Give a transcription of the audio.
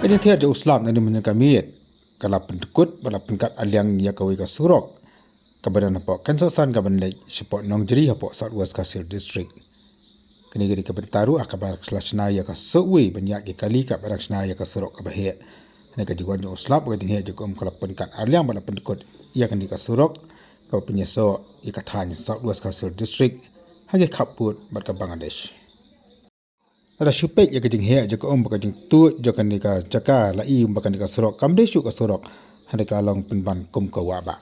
Kanya tiada uslam na dimenyan kami kalau pentukut bala penkat aliang ya kawi ka surok kabadan apa kansasan kaban lek support nongjeri apa Southwest Kasir District. Kini gedi kabentaru akabar kelasna ya ka sewi banyak ke kali ka baraksna ya ka surok ka bahia. Ne ka jiwan jo uslam ka dinhe jo kom kala penkat aliang bala pentukut ya kan di ka surok ka penyeso ya ka thanya Southwest Kasir District hage khaput bat ka Bangladesh. Ada syupek ya kejing hea jaka kejing tu jaka nika jaka lai bakan nika sorok kamde syuk ka sorok hande kalong penban kum ka waba.